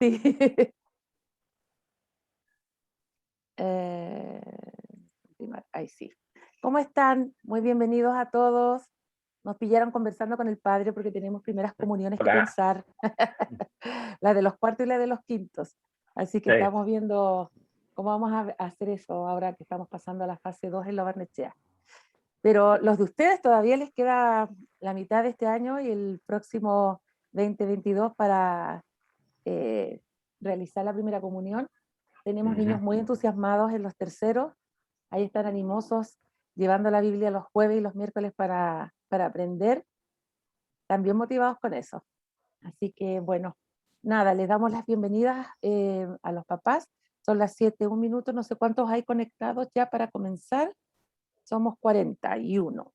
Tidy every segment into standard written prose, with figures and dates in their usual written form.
Sí. Eh, Ahí sí. ¿Cómo están? Muy bienvenidos a todos. Nos pillaron conversando con el padre porque tenemos primeras comuniones que Hola. pensar, la de los cuartos y la de los quintos. Así que Sí. estamos viendo cómo vamos a hacer eso ahora que estamos pasando a la fase 2 en la Barnechea. Pero los de ustedes todavía les queda la mitad de este año y el próximo 2022 para realizar la primera comunión. Tenemos niños muy entusiasmados en los terceros, ahí están animosos, llevando la Biblia los jueves y los miércoles para aprender, también motivados con eso. Así que bueno, nada, les damos las bienvenidas a los papás. Son las 7:01, no sé cuántos hay conectados ya para comenzar. Somos 41.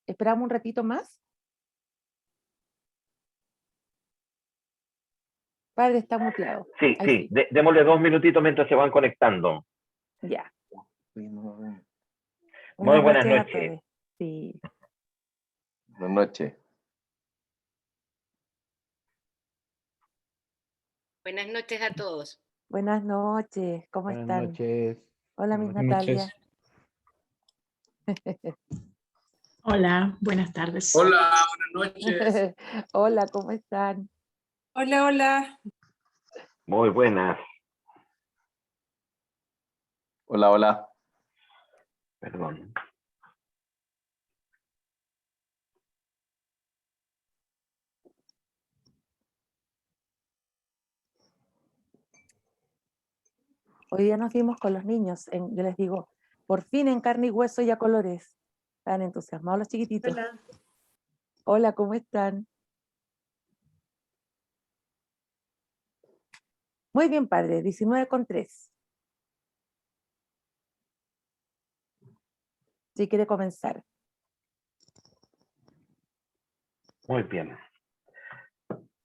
¿Esperamos un ratito más? Padre está muteado. Sí, Ahí sí. sí, Démosle 2 minutitos mientras se van conectando. ya. Muy Buenas buenas noches a noches. todos. Sí. Buenas noches. Buenas noches a todos. Buenas noches, ¿cómo Buenas están? noches. Hola, Miss Buenas Natalia. Hola, buenas tardes. Hola, buenas noches. Hola, ¿cómo están? Hola, hola. Muy buenas. Hola, hola. Perdón. Hoy día nos vimos con los niños, yo les digo, por fin en carne y hueso y a colores. Están entusiasmados los chiquititos. Hola. Hola, ¿cómo están? Muy bien, padre, 19:03. Si quiere comenzar. Muy bien.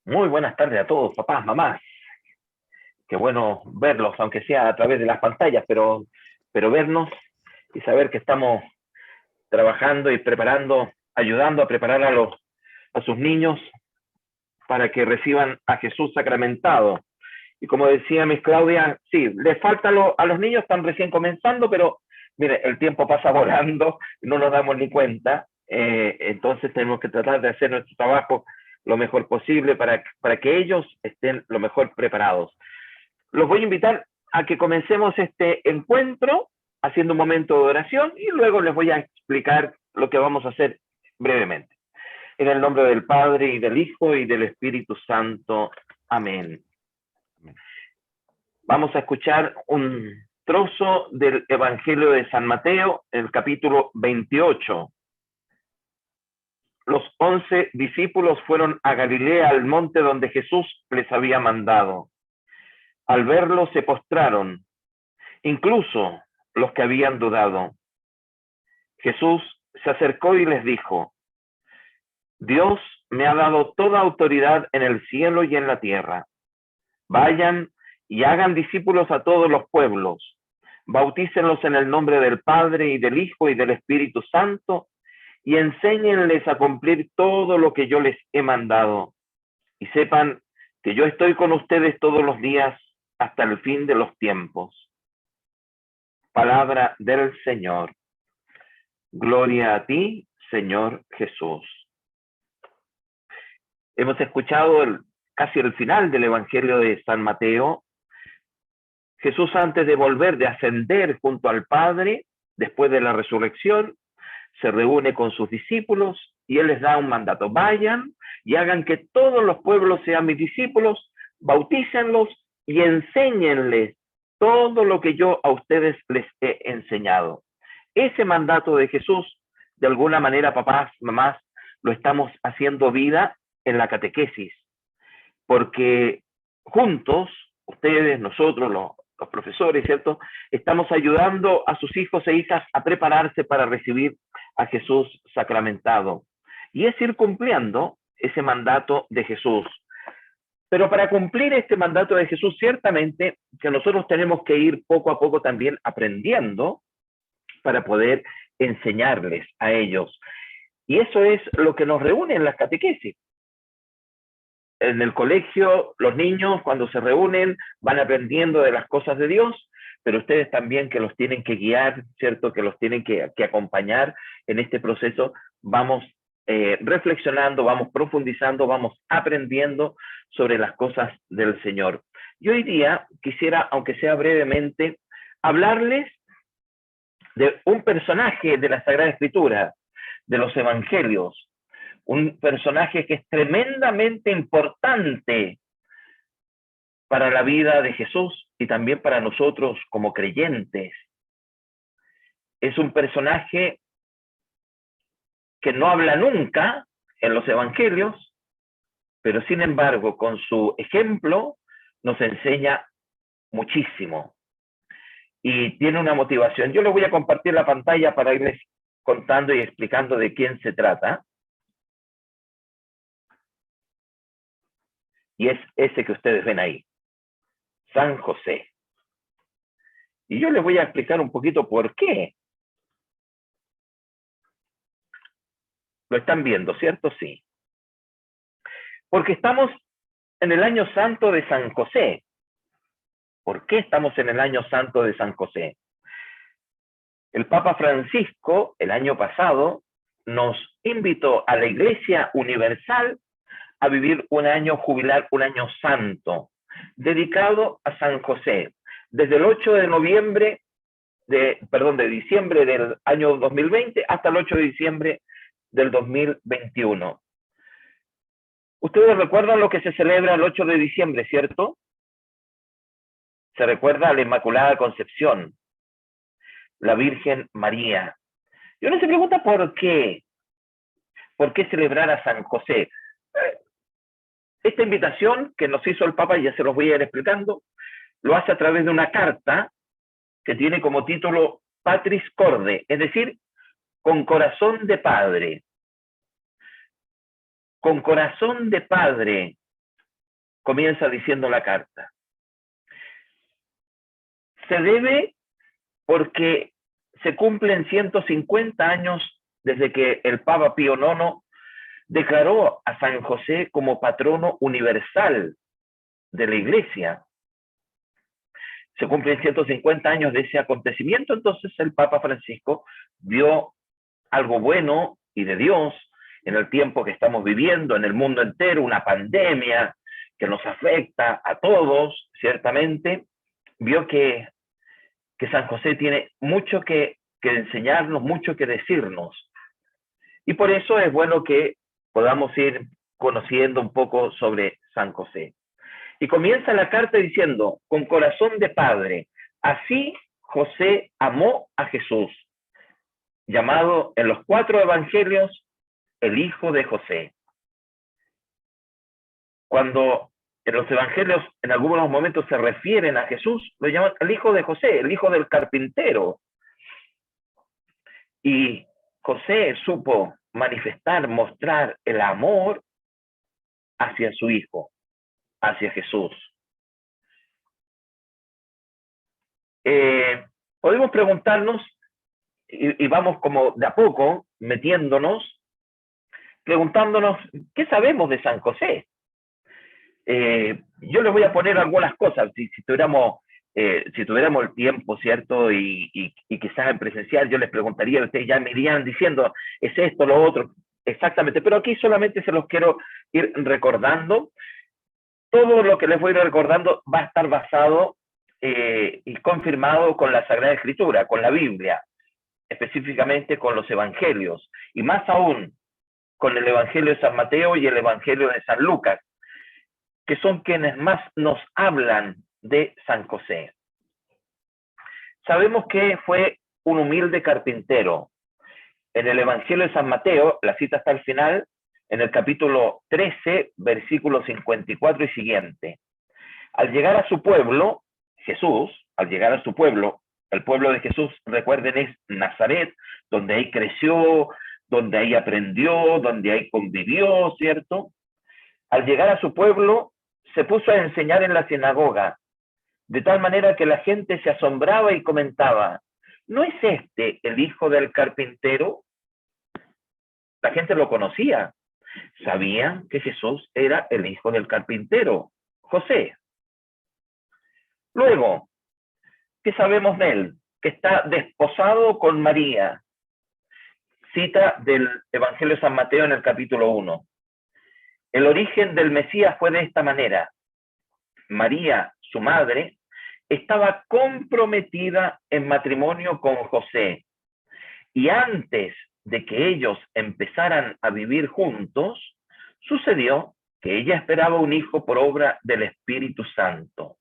Muy buenas tardes a todos, papás, mamás. Qué bueno verlos, aunque sea a través de las pantallas, pero vernos y saber que estamos trabajando y preparando, ayudando a preparar a sus niños para que reciban a Jesús sacramentado. Y como decía Miss Claudia, sí, les falta a los niños, están recién comenzando, pero mire, el tiempo pasa volando, no nos damos ni cuenta, entonces tenemos que tratar de hacer nuestro trabajo lo mejor posible para que ellos estén lo mejor preparados. Los voy a invitar a que comencemos este encuentro haciendo un momento de oración y luego les voy a explicar lo que vamos a hacer brevemente. En el nombre del Padre y del Hijo y del Espíritu Santo. Amén. Vamos a escuchar un trozo del Evangelio de San Mateo, el capítulo 28. Los 11 discípulos fueron a Galilea, al monte donde Jesús les había mandado. Al verlo se postraron, incluso los que habían dudado. Jesús se acercó y les dijo: Dios me ha dado toda autoridad en el cielo y en la tierra. Vayan y hagan discípulos a todos los pueblos. Bautícenlos en el nombre del Padre y del Hijo y del Espíritu Santo y enséñenles a cumplir todo lo que yo les he mandado. Y sepan que yo estoy con ustedes todos los días hasta el fin de los tiempos. Palabra del Señor. Gloria a ti, Señor Jesús. Hemos escuchado casi el final del Evangelio de San Mateo. Jesús, antes de volver, de ascender junto al Padre, después de la resurrección, se reúne con sus discípulos y Él les da un mandato. Vayan y hagan que todos los pueblos sean mis discípulos, bautícenlos y enséñenles todo lo que yo a ustedes les he enseñado. Ese mandato de Jesús, de alguna manera, papás, mamás, lo estamos haciendo vida en la catequesis, porque juntos, ustedes, nosotros, los profesores, ¿cierto?, estamos ayudando a sus hijos e hijas a prepararse para recibir a Jesús sacramentado. Y es ir cumpliendo ese mandato de Jesús. Pero para cumplir este mandato de Jesús, ciertamente que nosotros tenemos que ir poco a poco también aprendiendo para poder enseñarles a ellos. Y eso es lo que nos reúne en las catequesis. en el colegio, los niños cuando se reúnen van aprendiendo de las cosas de Dios, pero ustedes también que los tienen que guiar, ¿cierto? Que los tienen que acompañar en este proceso. Vamos reflexionando, vamos profundizando, vamos aprendiendo sobre las cosas del Señor. Y hoy día quisiera, aunque sea brevemente, hablarles de un personaje de la Sagrada Escritura, de los Evangelios, un personaje que es tremendamente importante para la vida de Jesús y también para nosotros como creyentes. Es un personaje que no habla nunca en los Evangelios, pero sin embargo, con su ejemplo, nos enseña muchísimo. Y tiene una motivación. Yo les voy a compartir la pantalla para irles contando y explicando de quién se trata. Y es ese que ustedes ven ahí, San José. Y yo les voy a explicar un poquito por qué. Lo están viendo, ¿cierto? Sí. Porque estamos en el año santo de San José. ¿Por qué estamos en el año santo de San José? El Papa Francisco, el año pasado, nos invitó a la Iglesia Universal a vivir un año jubilar, un año santo, dedicado a San José. Desde el 8 de noviembre, de diciembre del año 2020 hasta el 8 de diciembre del 2021. Ustedes recuerdan lo que se celebra el 8 de diciembre, ¿cierto? Se recuerda a la Inmaculada Concepción, la Virgen María. Y uno se pregunta ¿por qué? ¿Por qué celebrar a San José? Esta invitación que nos hizo el Papa, ya se los voy a ir explicando, lo hace a través de una carta que tiene como título Patris Corde, es decir, con corazón de padre. Con corazón de padre, comienza diciendo la carta. Se debe porque se cumplen 150 años desde que el Papa Pío IX declaró a San José como patrono universal de la Iglesia. Se cumplen 150 años de ese acontecimiento, entonces el Papa Francisco vio algo bueno y de Dios en el tiempo que estamos viviendo, en el mundo entero, una pandemia que nos afecta a todos, ciertamente, vio que San José tiene mucho que enseñarnos, mucho que decirnos. Y por eso es bueno que podamos ir conociendo un poco sobre San José. Y comienza la carta diciendo, con corazón de padre, así José amó a Jesús, llamado en los 4 evangelios el hijo de José. Cuando en los evangelios en algunos momentos se refieren a Jesús, lo llaman el hijo de José, el hijo del carpintero. Y José supo manifestar, mostrar el amor hacia su hijo, hacia Jesús. Podemos preguntarnos, y vamos como de a poco metiéndonos, preguntándonos, ¿qué sabemos de San José? Yo les voy a poner algunas cosas, si tuviéramos el tiempo, ¿cierto? Y quizás en presencial yo les preguntaría, ustedes ya me irían diciendo, es esto, lo otro, exactamente, pero aquí solamente se los quiero ir recordando. Todo lo que les voy a ir recordando va a estar basado y confirmado con la Sagrada Escritura, con la Biblia, específicamente con los Evangelios, y más aún con el Evangelio de San Mateo y el Evangelio de San Lucas, que son quienes más nos hablan de San José. Sabemos que fue un humilde carpintero. En el Evangelio de San Mateo, la cita está al final, en el capítulo 13, versículo 54 y siguiente. Al llegar a su pueblo, Jesús, al llegar a su pueblo, el pueblo de Jesús, recuerden, es Nazaret, donde ahí creció, donde ahí aprendió, donde ahí convivió, ¿cierto? Al llegar a su pueblo, se puso a enseñar en la sinagoga, de tal manera que la gente se asombraba y comentaba, ¿no es este el hijo del carpintero? La gente lo conocía. Sabían que Jesús era el hijo del carpintero, José. Luego, ¿qué sabemos de él? Que está desposado con María. Cita del Evangelio de San Mateo en el capítulo 1. El origen del Mesías fue de esta manera. María, su madre, estaba comprometida en matrimonio con José. Y antes de que ellos empezaran a vivir juntos, sucedió que ella esperaba un hijo por obra del Espíritu Santo.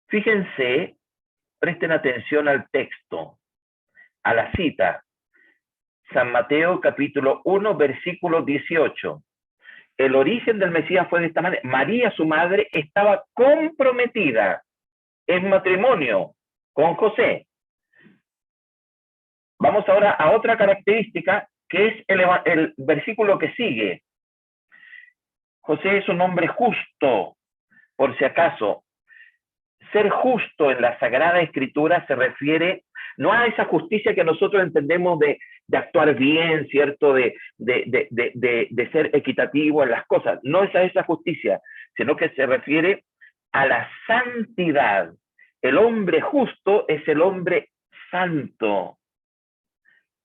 Fíjense, presten atención al texto, a la cita. San Mateo capítulo 1, versículo 18. El origen del Mesías fue de esta manera. María, su madre, estaba comprometida en matrimonio con José. Vamos ahora a otra característica, que es el versículo que sigue. José es un hombre justo, por si acaso. Ser justo en la Sagrada Escritura se refiere no a esa justicia que nosotros entendemos de actuar bien, ¿cierto? De ser equitativo en las cosas. No es a esa justicia, sino que se refiere a la santidad. El hombre justo es el hombre santo.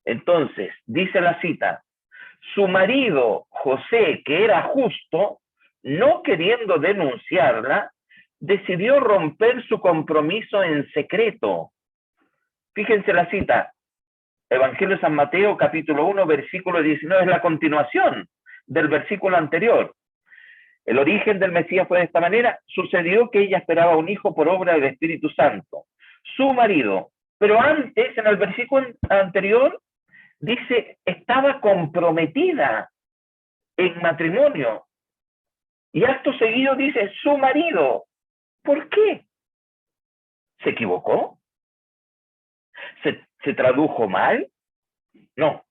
Entonces, dice la cita, su marido José, que era justo, no queriendo denunciarla, decidió romper su compromiso en secreto. Fíjense la cita, Evangelio de San Mateo, capítulo 1, versículo 19, es la continuación del versículo anterior. El origen del Mesías fue de esta manera, sucedió que ella esperaba un hijo por obra del Espíritu Santo, su marido, pero antes, en el versículo anterior, dice, estaba comprometida en matrimonio. Y acto seguido dice, su marido. ¿Por qué? ¿Se equivocó? ¿Se tradujo mal? No.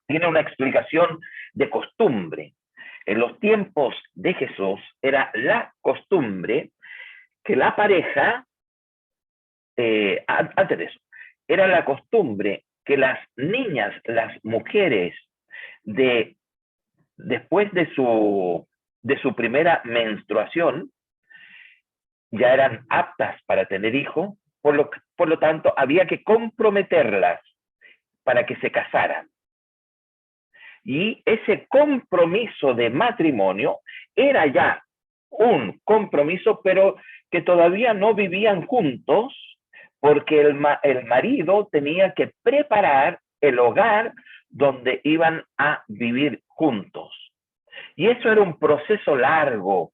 Tiene una explicación de costumbre. En los tiempos de Jesús era la costumbre que la pareja, antes de eso, era la costumbre que las niñas, las mujeres, después de su primera menstruación, ya eran aptas para tener hijos, por lo tanto, había que comprometerlas para que se casaran. Y ese compromiso de matrimonio era ya un compromiso, pero que todavía no vivían juntos, porque el marido tenía que preparar el hogar donde iban a vivir juntos. Y eso era un proceso largo,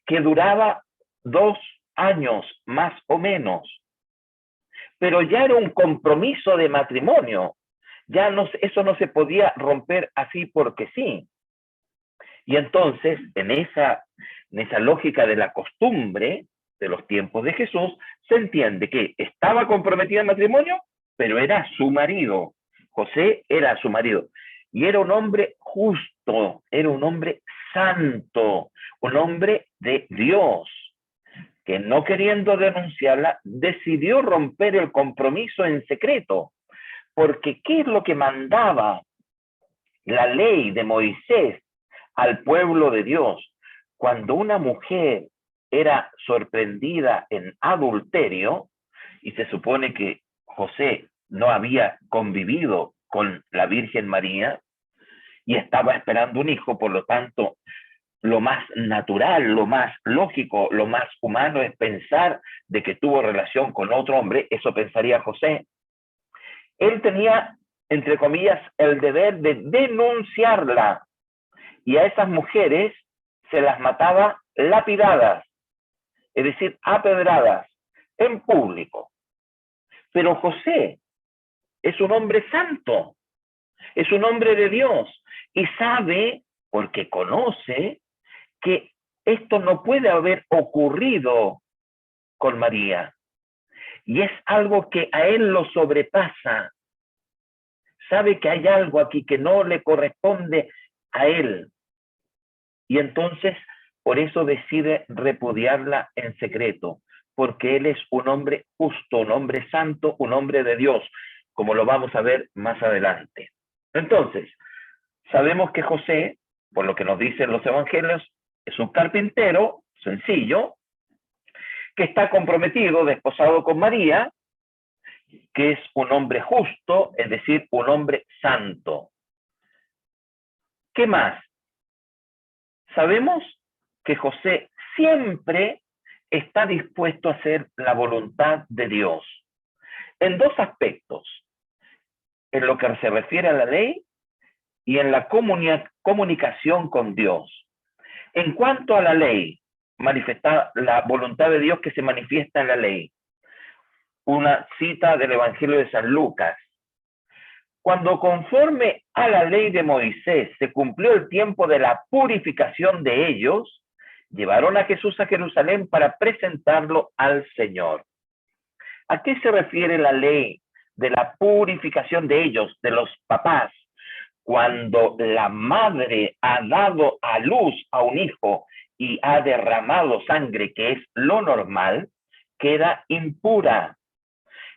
que duraba 2 años más o menos. Pero ya era un compromiso de matrimonio. Ya no, eso no se podía romper así porque sí. Y entonces, en esa lógica de la costumbre de los tiempos de Jesús, se entiende que estaba comprometida en matrimonio, pero era su marido. José era su marido. Y era un hombre justo, era un hombre santo, un hombre de Dios, que no queriendo denunciarla, decidió romper el compromiso en secreto. Porque ¿qué es lo que mandaba la ley de Moisés al pueblo de Dios? Cuando una mujer era sorprendida en adulterio, y se supone que José no había convivido con la Virgen María y estaba esperando un hijo, por lo tanto, lo más natural, lo más lógico, lo más humano es pensar de que tuvo relación con otro hombre. Eso pensaría José. Él tenía, entre comillas, el deber de denunciarla, y a esas mujeres se las mataba lapidadas, es decir, apedradas, en público. Pero José es un hombre santo, es un hombre de Dios, y sabe, porque conoce, que esto no puede haber ocurrido con María. Y es algo que a él lo sobrepasa. Sabe que hay algo aquí que no le corresponde a él. Y entonces, por eso decide repudiarla en secreto, porque él es un hombre justo, un hombre santo, un hombre de Dios, como lo vamos a ver más adelante. Entonces, Sabemos que José, por lo que nos dicen los evangelios, es un carpintero sencillo, que está comprometido, desposado con María, que es un hombre justo, es decir, un hombre santo. ¿Qué más? Sabemos que José siempre está dispuesto a hacer la voluntad de Dios, en dos aspectos, en lo que se refiere a la ley y en la comunicación con Dios. En cuanto a la ley, manifestar la voluntad de Dios que se manifiesta en la ley. Una cita del Evangelio de San Lucas. Cuando conforme a la ley de Moisés se cumplió el tiempo de la purificación de ellos, llevaron a Jesús a Jerusalén para presentarlo al Señor. ¿A qué se refiere la ley de la purificación de ellos, de los papás? Cuando la madre ha dado a luz a un hijo y ha derramado sangre, que es lo normal, queda impura.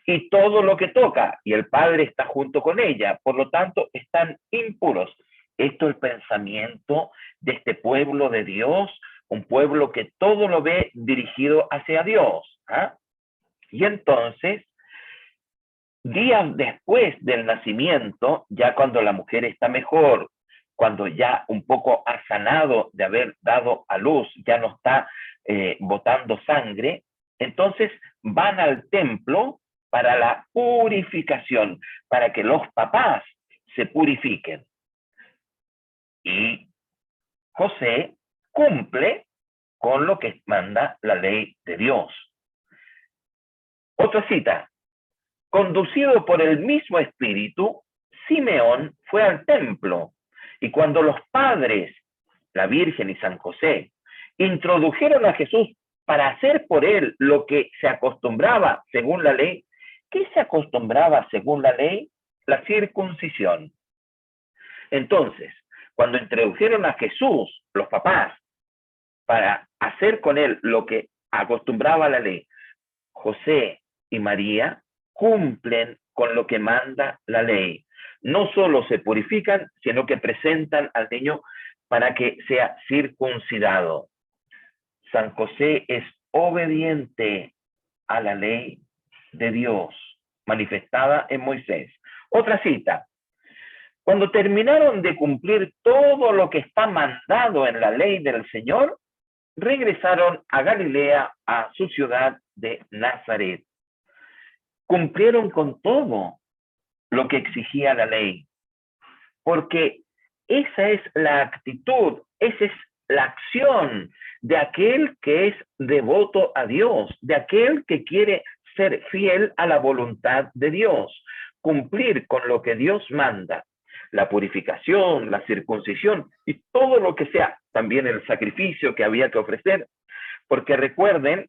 Y todo lo que toca, y el padre está junto con ella, por lo tanto, están impuros. Esto es el pensamiento de este pueblo de Dios, un pueblo que todo lo ve dirigido hacia Dios. ¿Ah? Y entonces, días después del nacimiento, ya cuando la mujer está mejor, cuando ya un poco ha sanado de haber dado a luz, ya no está botando sangre, entonces van al templo para la purificación, para que los papás se purifiquen. Y José cumple con lo que manda la ley de Dios. Otra cita. Conducido por el mismo espíritu, Simeón fue al templo, y cuando los padres, la Virgen y San José, introdujeron a Jesús para hacer por él lo que se acostumbraba según la ley, ¿qué se acostumbraba según la ley? La circuncisión. Entonces, cuando introdujeron a Jesús, los papás, para hacer con él lo que acostumbraba la ley, José y María cumplen con lo que manda la ley. No solo se purifican, sino que presentan al niño para que sea circuncidado. San José es obediente a la ley de Dios, manifestada en Moisés. Otra cita. Cuando terminaron de cumplir todo lo que está mandado en la ley del Señor, regresaron a Galilea, a su ciudad de Nazaret. Cumplieron con todo lo que exigía la ley, porque esa es la actitud, esa es la acción de aquel que es devoto a Dios, de aquel que quiere ser fiel a la voluntad de Dios, cumplir con lo que Dios manda, la purificación, la circuncisión y todo lo que sea, también el sacrificio que había que ofrecer, porque recuerden,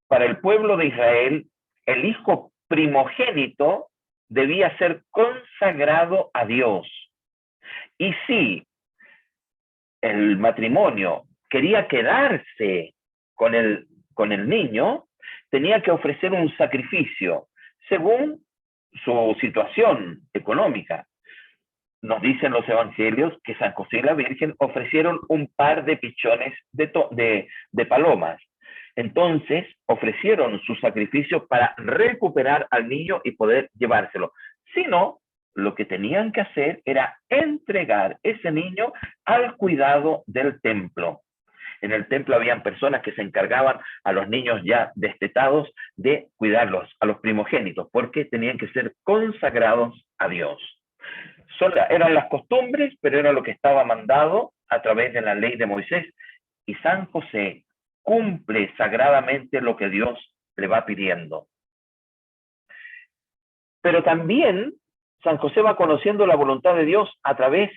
para el pueblo de Israel, el hijo primogénito debía ser consagrado a Dios. Y si el matrimonio quería quedarse con el niño, tenía que ofrecer un sacrificio según su situación económica. Nos dicen los evangelios que San José y la Virgen ofrecieron un par de pichones de palomas. Entonces ofrecieron su sacrificio para recuperar al niño y poder llevárselo. Si no, lo que tenían que hacer era entregar ese niño al cuidado del templo. En el templo habían personas que se encargaban a los niños ya destetados de cuidarlos, a los primogénitos, porque tenían que ser consagrados a Dios. Eran las costumbres, pero era lo que estaba mandado a través de la ley de Moisés. Y San José cumple sagradamente lo que Dios le va pidiendo. Pero también San José va conociendo la voluntad de Dios a través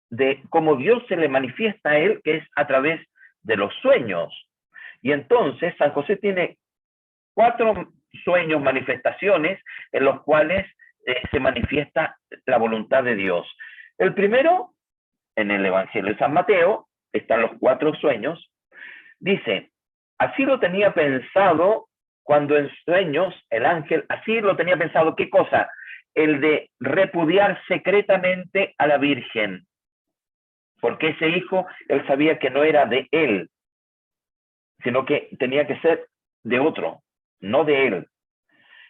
de cómo Dios se le manifiesta a él, que es a través de los sueños. Y entonces San José tiene 4 sueños, manifestaciones, en los cuales se manifiesta la voluntad de Dios. El primero, en el Evangelio de San Mateo, están los 4 sueños. Dice, así lo tenía pensado cuando en sueños el ángel, así lo tenía pensado, ¿qué cosa? el de repudiar secretamente a la Virgen, porque ese hijo él sabía que no era de él, sino que tenía que ser de otro, no de él.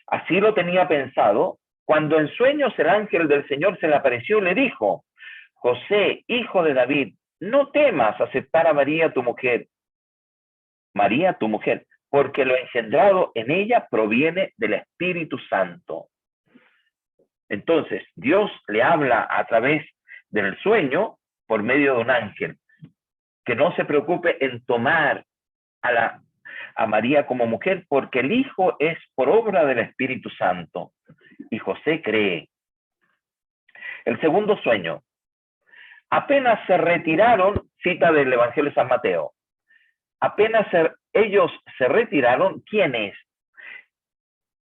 Así lo tenía pensado, cuando en sueños el ángel del Señor se le apareció y le dijo: José, hijo de David, no temas aceptar a María tu mujer, porque lo engendrado en ella proviene del Espíritu Santo. Entonces, Dios le habla a través del sueño por medio de un ángel, que no se preocupe en tomar a María como mujer, porque el Hijo es por obra del Espíritu Santo. Y José cree. El segundo sueño. Apenas se retiraron, cita del Evangelio de San Mateo, apenas ellos se retiraron, ¿quiénes?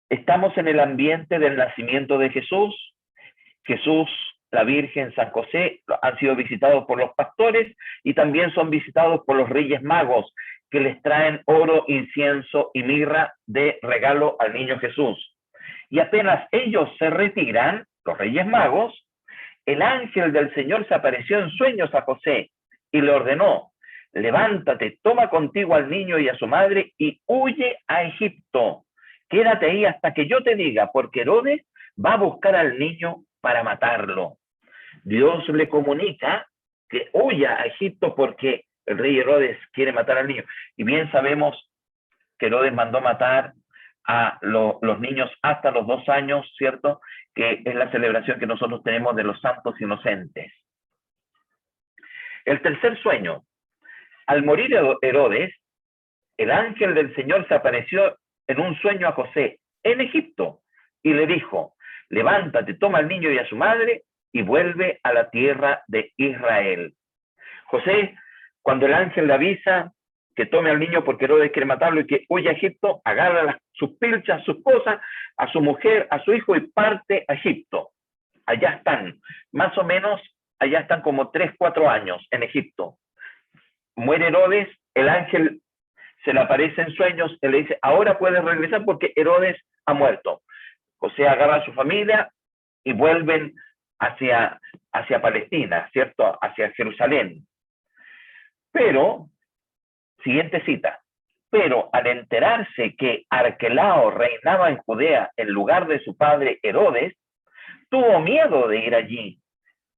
Estamos en el ambiente del nacimiento de Jesús. Jesús, la Virgen, San José han sido visitados por los pastores y también son visitados por los Reyes Magos, que les traen oro, incienso y mirra de regalo al niño Jesús. Y apenas ellos se retiran, los Reyes Magos, el ángel del Señor se apareció en sueños a José y le ordenó: levántate, toma contigo al niño y a su madre y huye a Egipto. Quédate ahí hasta que yo te diga, porque Herodes va a buscar al niño para matarlo. Dios le comunica que huya a Egipto porque el rey Herodes quiere matar al niño. Y bien sabemos que Herodes mandó matar a los niños hasta los 2 años, ¿cierto? Que es la celebración que nosotros tenemos de los santos inocentes. El tercer sueño. Al morir Herodes, el ángel del Señor se apareció en un sueño a José en Egipto y le dijo: levántate, toma al niño y a su madre y vuelve a la tierra de Israel. José, cuando el ángel le avisa que tome al niño porque Herodes quiere matarlo y que huye a Egipto, agarra sus pilchas, sus cosas, a su mujer, a su hijo y parte a Egipto. Allá están, más o menos, allá están como 3, 4 años en Egipto. Muere Herodes, el ángel se le aparece en sueños, él le dice: ahora puedes regresar porque Herodes ha muerto. José agarra a su familia y vuelven hacia Palestina, ¿cierto? Hacia Jerusalén. Pero, siguiente cita, pero al enterarse que Arquelao reinaba en Judea en lugar de su padre Herodes, tuvo miedo de ir allí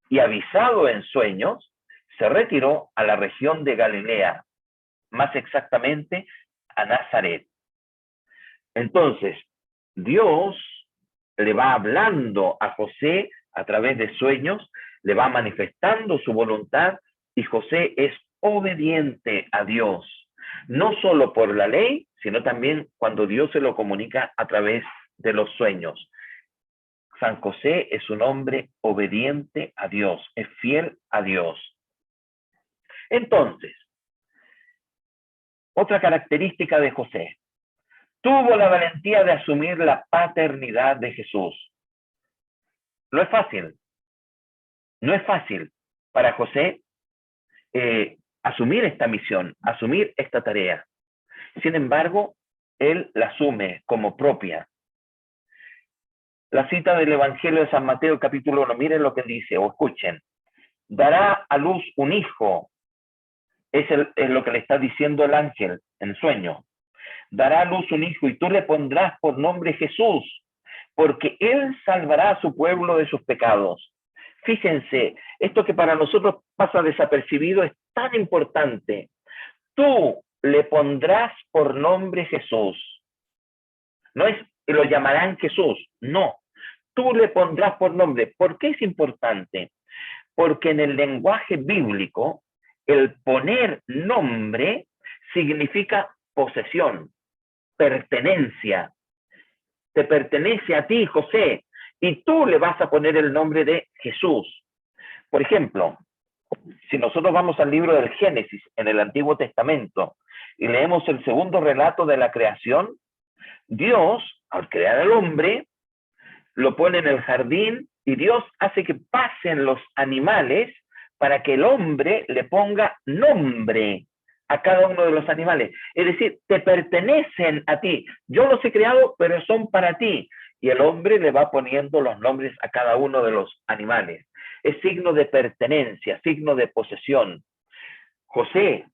y, avisado en sueños, se retiró a la región de Galilea, más exactamente a Nazaret. Entonces, Dios le va hablando a José a través de sueños, le va manifestando su voluntad y José es obediente a Dios, no solo por la ley, sino también cuando Dios se lo comunica a través de los sueños. San José es un hombre obediente a Dios, es fiel a Dios. Entonces, otra característica de José: tuvo la valentía de asumir la paternidad de Jesús. No es fácil. No es fácil para José asumir esta misión, asumir esta tarea. Sin embargo, él la asume como propia. La cita del Evangelio de San Mateo, capítulo 1, miren lo que dice, o escuchen. Dará a luz un hijo. Es lo que le está diciendo el ángel en sueño. Dará a luz un hijo y tú le pondrás por nombre Jesús, porque él salvará a su pueblo de sus pecados. Fíjense, esto que para nosotros pasa desapercibido es tan importante. Tú le pondrás por nombre Jesús. No es lo llamarán Jesús, no. Tú le pondrás por nombre. ¿Por qué es importante? Porque en el lenguaje bíblico, el poner nombre significa posesión, pertenencia. Te pertenece a ti, José, y tú le vas a poner el nombre de Jesús. Por ejemplo, si nosotros vamos al libro del Génesis en el Antiguo Testamento y leemos el segundo relato de la creación, Dios, al crear al hombre, lo pone en el jardín y Dios hace que pasen los animales para que el hombre le ponga nombre a cada uno de los animales. Es decir, te pertenecen a ti. Yo los he creado, pero son para ti. y el hombre le va poniendo los nombres a cada uno de los animales. Es signo de pertenencia, signo de posesión. José,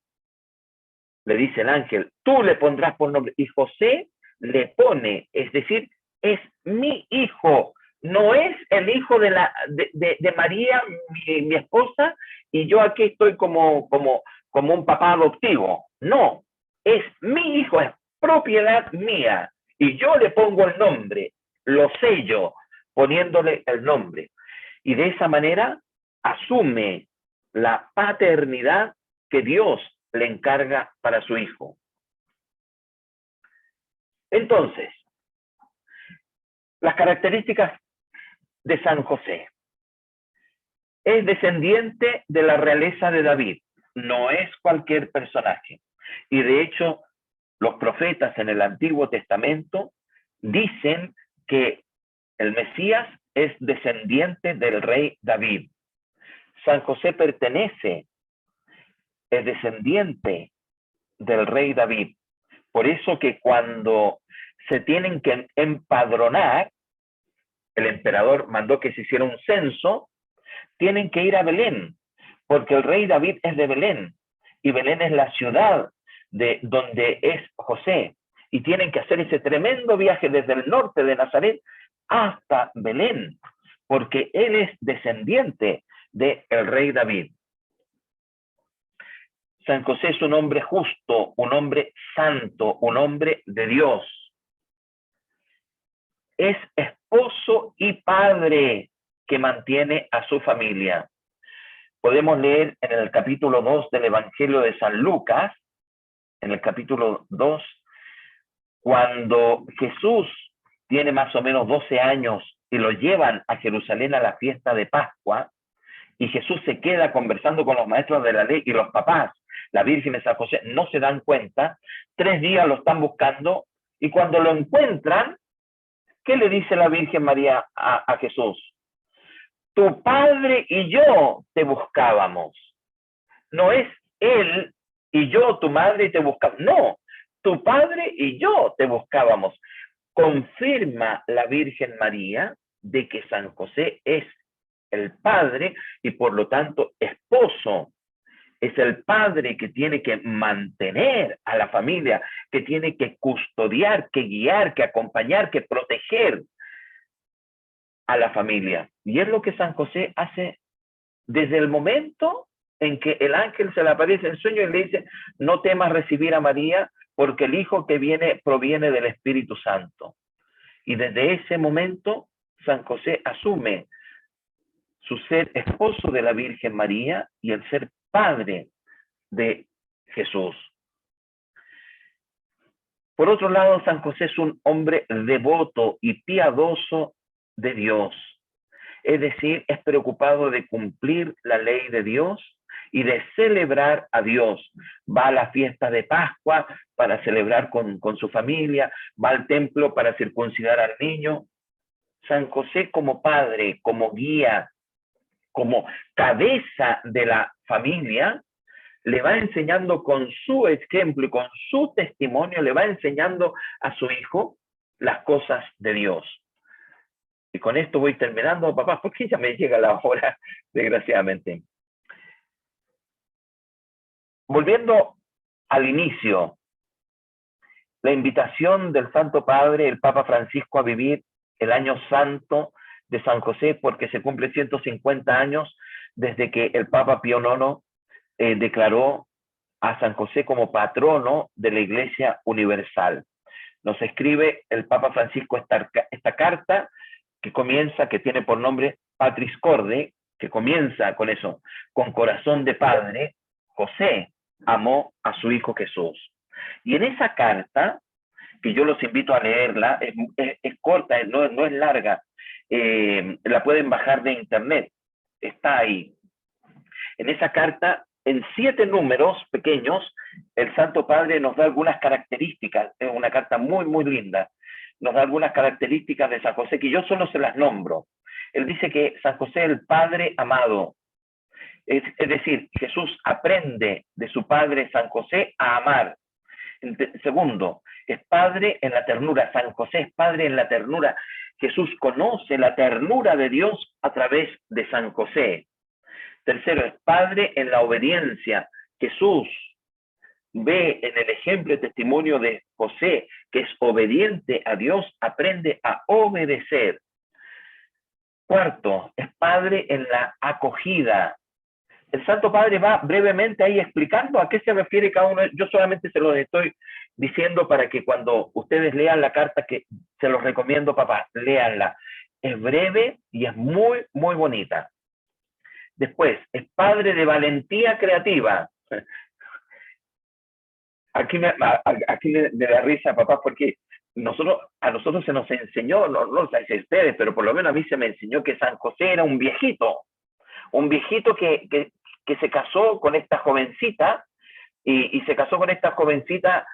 le dice el ángel, tú le pondrás por nombre. Y José le pone, es decir, es mi hijo. No es el hijo de María, mi esposa, y yo aquí estoy como un papá adoptivo. No, es mi hijo, es propiedad mía. Y yo le pongo el nombre, lo sello, poniéndole el nombre. Y de esa manera asume la paternidad que Dios le encarga para su hijo. Entonces, las características de San José. Es descendiente de la realeza de David, no es cualquier personaje. Y de hecho, los profetas en el Antiguo Testamento dicen que el Mesías es descendiente del rey David. San José es descendiente del rey David. Por eso que cuando se tienen que empadronar, el emperador mandó que se hiciera un censo, tienen que ir a Belén, porque el rey David es de Belén, y Belén es la ciudad de donde es José, y tienen que hacer ese tremendo viaje desde el norte de Nazaret hasta Belén, porque él es descendiente del rey David. San José es un hombre justo, un hombre santo, un hombre de Dios. Es esposo y padre que mantiene a su familia. Podemos leer en el capítulo 2 del Evangelio de San Lucas, en el capítulo 2, cuando Jesús tiene más o menos 12 años y lo llevan a Jerusalén a la fiesta de Pascua, y Jesús se queda conversando con los maestros de la ley y los papás, la Virgen y San José, no se dan cuenta. 3 días lo están buscando y cuando lo encuentran, ¿qué le dice la Virgen María a Jesús? Tu padre y yo te buscábamos. No es él y yo, tu madre, y te buscábamos. No, tu padre y yo te buscábamos. Confirma la Virgen María de que San José es el padre y por lo tanto esposo. Es el padre que tiene que mantener a la familia, que tiene que custodiar, que guiar, que acompañar, que proteger a la familia. Y es lo que San José hace desde el momento en que el ángel se le aparece en sueño y le dice, no temas recibir a María, porque el hijo que viene proviene del Espíritu Santo. Y desde ese momento, San José asume su ser esposo de la Virgen María y el ser padre de Jesús. Por otro lado, San José es un hombre devoto y piadoso de Dios. Es decir, es preocupado de cumplir la ley de Dios y de celebrar a Dios. Va a la fiesta de Pascua para celebrar con su familia, va al templo para circuncidar al niño. San José como padre, como guía, como cabeza de la familia, le va enseñando con su ejemplo y con su testimonio, le va enseñando a su hijo las cosas de Dios. Y con esto voy terminando, papá, porque ya me llega la hora, desgraciadamente. Volviendo al inicio, la invitación del Santo Padre, el Papa Francisco, a vivir el año santo de San José, porque se cumple 150 años desde que el Papa Pío IX declaró a San José como patrono de la Iglesia Universal. Nos escribe el Papa Francisco esta carta que tiene por nombre Patris Corde, que comienza con eso, con corazón de padre, José amó a su hijo Jesús. Y en esa carta, que yo los invito a leerla, es corta, no es larga, la pueden bajar de internet, está ahí. En esa carta, en 7 números pequeños, el Santo Padre nos da algunas características, es una carta muy, muy linda, nos da algunas características de San José, que yo solo se las nombro. Él dice que San José es el Padre amado, es decir, Jesús aprende de su Padre San José a amar. Segundo, es Padre en la ternura, San José es Padre en la ternura, Jesús conoce la ternura de Dios a través de San José. Tercero, es padre en la obediencia. Jesús ve en el ejemplo y testimonio de José, que es obediente a Dios, aprende a obedecer. Cuarto, es padre en la acogida. El Santo Padre va brevemente ahí explicando a qué se refiere cada uno. Yo solamente se los estoy diciendo para que cuando ustedes lean la carta, que se los recomiendo, papá, léanla. Es breve y es muy, muy bonita. Después, es padre de valentía creativa. Aquí me da risa, papá, porque a nosotros se nos enseñó, no sé si ustedes, pero por lo menos a mí se me enseñó que San José era un viejito que se casó con esta jovencita y se casó con esta jovencita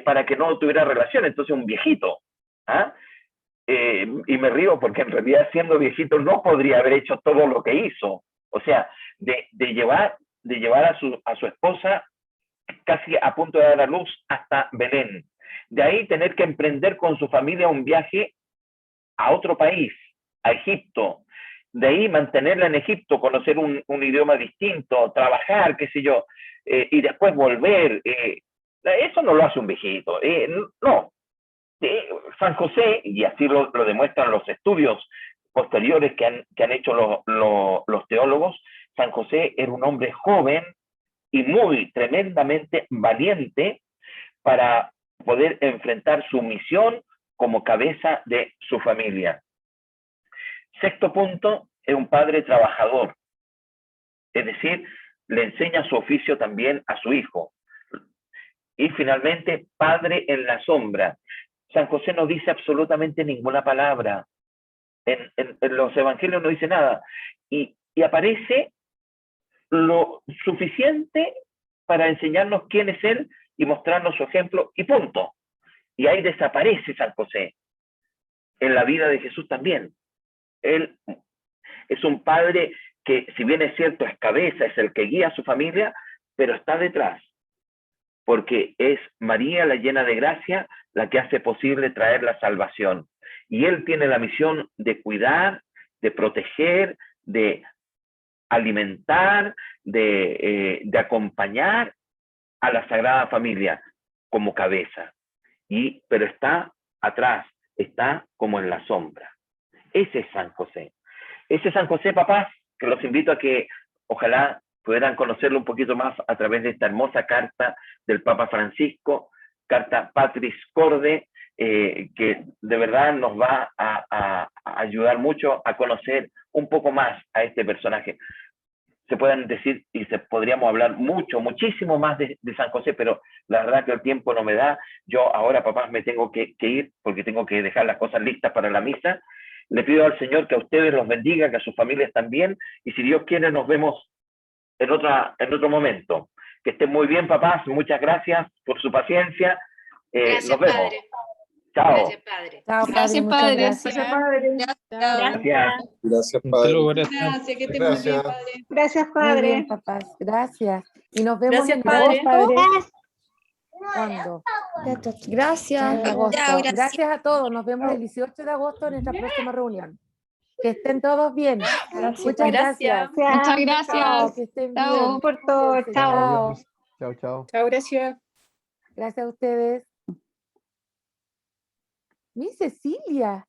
para que no tuviera relación, entonces un viejito. ¿Ah? Y me río porque en realidad siendo viejito no podría haber hecho todo lo que hizo. O sea, de llevar a su esposa casi a punto de dar a luz hasta Belén. De ahí tener que emprender con su familia un viaje a otro país, a Egipto. De ahí mantenerla en Egipto, conocer un idioma distinto, trabajar, qué sé yo, y después volver. Eso no lo hace un viejito. No. San José, y así lo demuestran los estudios posteriores que han hecho los teólogos, San José era un hombre joven y muy tremendamente valiente para poder enfrentar su misión como cabeza de su familia. Sexto punto, es un padre trabajador, es decir, le enseña su oficio también a su hijo. Y finalmente, padre en la sombra. San José no dice absolutamente ninguna palabra. En los evangelios no dice nada. Y aparece lo suficiente para enseñarnos quién es él y mostrarnos su ejemplo y punto. Y ahí desaparece San José. En la vida de Jesús también. Él es un padre que, si bien es cierto, es cabeza, es el que guía a su familia, pero está detrás, porque es María, la llena de gracia, la que hace posible traer la salvación. Y él tiene la misión de cuidar, de proteger, de alimentar, de acompañar a la Sagrada Familia como cabeza. Pero está atrás, está como en la sombra. Ese es San José. Ese San José, papás, que los invito a que ojalá puedan conocerlo un poquito más a través de esta hermosa carta del Papa Francisco, carta Patris Corde, que de verdad nos va a ayudar mucho a conocer un poco más a este personaje. Se pueden decir y podríamos hablar muchísimo más de San José, pero la verdad que el tiempo no me da. Yo ahora, papás, me tengo que ir porque tengo que dejar las cosas listas para la misa. Le pido al Señor que a ustedes los bendiga, que a sus familias también, y si Dios quiere nos vemos en otro momento. Que estén muy bien, papás. Muchas gracias por su paciencia. Gracias, nos vemos. padre. Chao. Gracias, padre. Chao, Gracias, muchas padre. gracias. Gracias, padre. Gracias. Gracias, Hasta Padre. luego, gracias. Gracias, que esté muy bien, padre. Gracias, Muy bien, padre. papás. Gracias. Y nos vemos Gracias, en padre. agosto. ¿Cuándo? Gracias. En agosto. Chao, gracias. Gracias a todos. Nos vemos el 18 de agosto en nuestra próxima reunión. Que estén todos bien. Muchas gracias. Muchas Chao, gracias. que estén Chao bien. por todo. Cuídense. Chao. Chao, chao. Chao, gracias. Gracias a ustedes. Mi Cecilia.